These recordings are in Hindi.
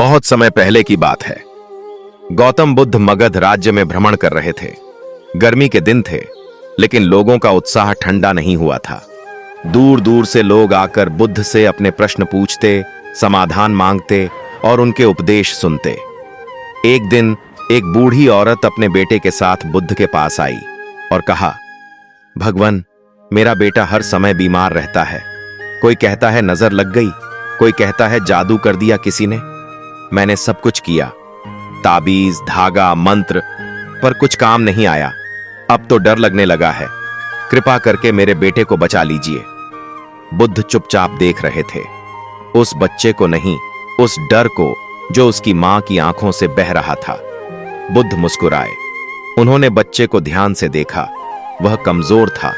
बहुत समय पहले की बात है। गौतम बुद्ध मगध राज्य में भ्रमण कर रहे थे। गर्मी के दिन थे, लेकिन लोगों का उत्साह ठंडा नहीं हुआ था। दूर दूर से लोग आकर बुद्ध से अपने प्रश्न पूछते, समाधान मांगते और उनके उपदेश सुनते। एक दिन एक बूढ़ी औरत अपने बेटे के साथ बुद्ध के पास आई और कहा, भगवान, मेरा बेटा हर समय बीमार रहता है। कोई कहता है नजर लग गई, कोई कहता है जादू कर दिया किसी ने। मैंने सब कुछ किया, ताबीज, धागा, मंत्र, पर कुछ काम नहीं आया। अब तो डर लगने लगा है। कृपा करके मेरे बेटे को बचा लीजिए। बुद्ध चुपचाप देख रहे थे, उस बच्चे को नहीं, उस डर को जो उसकी मां की आंखों से बह रहा था। बुद्ध मुस्कुराए। उन्होंने बच्चे को ध्यान से देखा। वह कमजोर था,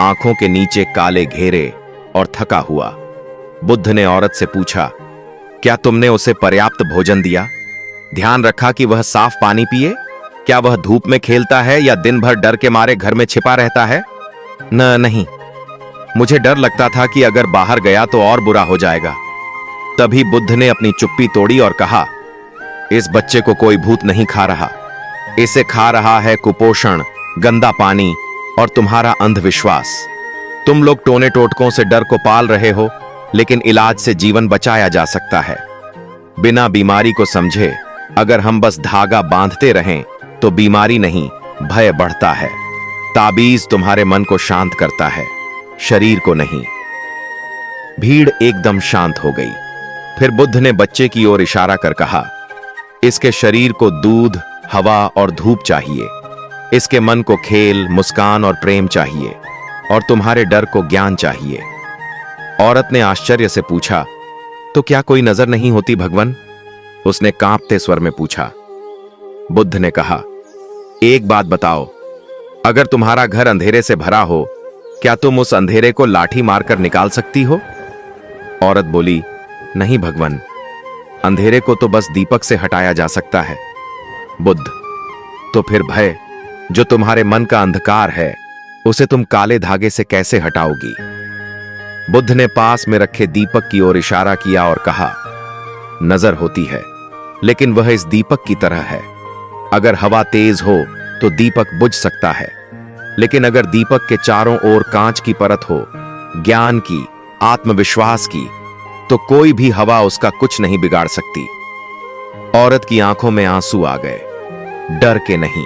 आंखों के नीचे काले घेरे और थका हुआ। बुद्ध ने औरत से पूछा, क्या तुमने उसे पर्याप्त भोजन दिया? ध्यान रखा कि वह साफ पानी पिए? क्या वह धूप में खेलता है या दिन भर डर के मारे घर में छिपा रहता है? नहीं, मुझे डर लगता था कि अगर बाहर गया तो और बुरा हो जाएगा। तभी बुद्ध ने अपनी चुप्पी तोड़ी और कहा, इस बच्चे को कोई भूत नहीं खा रहा। इसे खा रहा है कुपोषण, गंदा पानी और तुम्हारा अंधविश्वास। तुम लोग टोने टोटकों से डर को पाल रहे हो, लेकिन इलाज से जीवन बचाया जा सकता है। बिना बीमारी को समझे अगर हम बस धागा बांधते रहें तो बीमारी नहीं, भय बढ़ता है। ताबीज तुम्हारे मन को शांत करता है, शरीर को नहीं। भीड़ एकदम शांत हो गई। फिर बुद्ध ने बच्चे की ओर इशारा कर कहा, इसके शरीर को दूध, हवा और धूप चाहिए। इसके मन को खेल, मुस्कान और प्रेम चाहिए, और तुम्हारे डर को ज्ञान चाहिए। औरत ने आश्चर्य से पूछा, तो क्या कोई नजर नहीं होती भगवान? उसने कांपते स्वर में पूछा। बुद्ध ने कहा, एक बात बताओ, अगर तुम्हारा घर अंधेरे से भरा हो, क्या तुम उस अंधेरे को लाठी मारकर निकाल सकती हो? औरत बोली, नहीं भगवान, अंधेरे को तो बस दीपक से हटाया जा सकता है। बुद्ध, तो फिर भय, जो तुम्हारे मन का अंधकार है, उसे तुम काले धागे से कैसे हटाओगी? बुद्ध ने पास में रखे दीपक की ओर इशारा किया और कहा, नजर होती है, लेकिन वह इस दीपक की तरह है। अगर हवा तेज हो तो दीपक बुझ सकता है, लेकिन अगर दीपक के चारों ओर कांच की परत हो, ज्ञान की, आत्मविश्वास की, तो कोई भी हवा उसका कुछ नहीं बिगाड़ सकती। औरत की आंखों में आंसू आ गए, डर के नहीं,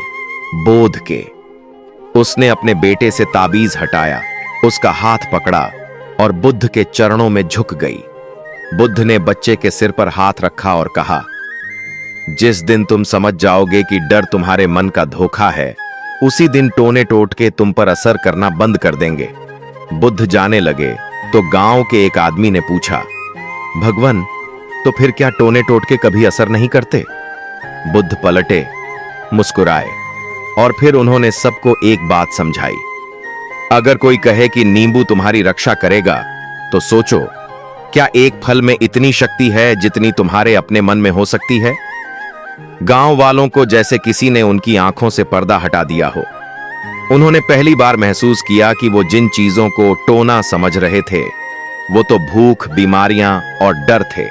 बोध के। उसने अपने बेटे से ताबीज हटाया, उसका हाथ पकड़ा और बुद्ध के चरणों में झुक गई। बुद्ध ने बच्चे के सिर पर हाथ रखा और कहा, जिस दिन तुम समझ जाओगे कि डर तुम्हारे मन का धोखा है, उसी दिन टोने टोटके तुम पर असर करना बंद कर देंगे। बुद्ध जाने लगे तो गांव के एक आदमी ने पूछा, भगवान, तो फिर क्या टोने टोटके कभी असर नहीं करते? बुद्ध पलटे, मुस्कुराए और फिर उन्होंने सबको एक बात समझाई। अगर कोई कहे कि नींबू तुम्हारी रक्षा करेगा, तो सोचो, क्या एक फल में इतनी शक्ति है जितनी तुम्हारे अपने मन में हो सकती है? गांव वालों को जैसे किसी ने उनकी आंखों से पर्दा हटा दिया हो। उन्होंने पहली बार महसूस किया कि वो जिन चीजों को टोना समझ रहे थे, वो तो भूख, बीमारियां और डर थे।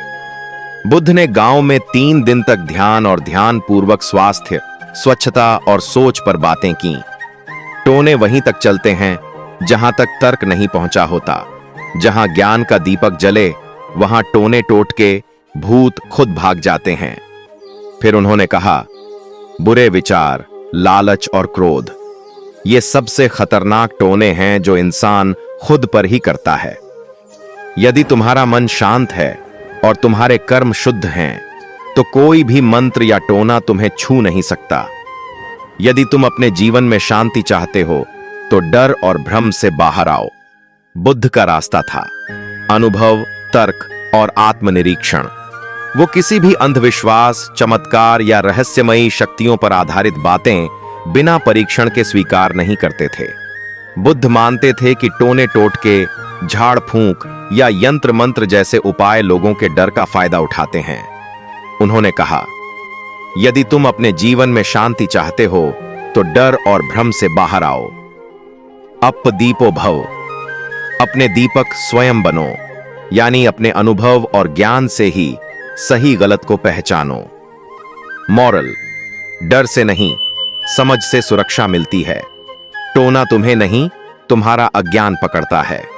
बुद्ध ने गांव में 3 दिन तक ध्यान और ध्यान पूर्वक स्वास्थ्य, स्वच्छता और सोच पर बातें की। टोने वहीं तक चलते हैं जहां तक तर्क नहीं पहुंचा होता। जहां ज्ञान का दीपक जले, वहां टोने टोटके, भूत खुद भाग जाते हैं। फिर उन्होंने कहा, बुरे विचार, लालच और क्रोध, ये सबसे खतरनाक टोने हैं जो इंसान खुद पर ही करता है। यदि तुम्हारा मन शांत है और तुम्हारे कर्म शुद्ध हैं, तो कोई भी मंत्र या टोना तुम्हें छू नहीं सकता। यदि तुम अपने जीवन में शांति चाहते हो, तो डर और भ्रम से बाहर आओ। बुद्ध का रास्ता था अनुभव, तर्क और आत्मनिरीक्षण। वो किसी भी अंधविश्वास, चमत्कार या रहस्यमयी शक्तियों पर आधारित बातें बिना परीक्षण के स्वीकार नहीं करते थे। बुद्ध मानते थे कि टोने टोटके, झाड़ फूंक या यंत्र मंत्र जैसे उपाय लोगों के डर का फायदा उठाते हैं। उन्होंने कहा, यदि तुम अपने जीवन में शांति चाहते हो, तो डर और भ्रम से बाहर आओ। अपदीपो भव, अपने दीपक स्वयं बनो, यानी अपने अनुभव और ज्ञान से ही सही गलत को पहचानो। मॉरल, डर से नहीं, समझ से सुरक्षा मिलती है। टोना तुम्हें नहीं, तुम्हारा अज्ञान पकड़ता है।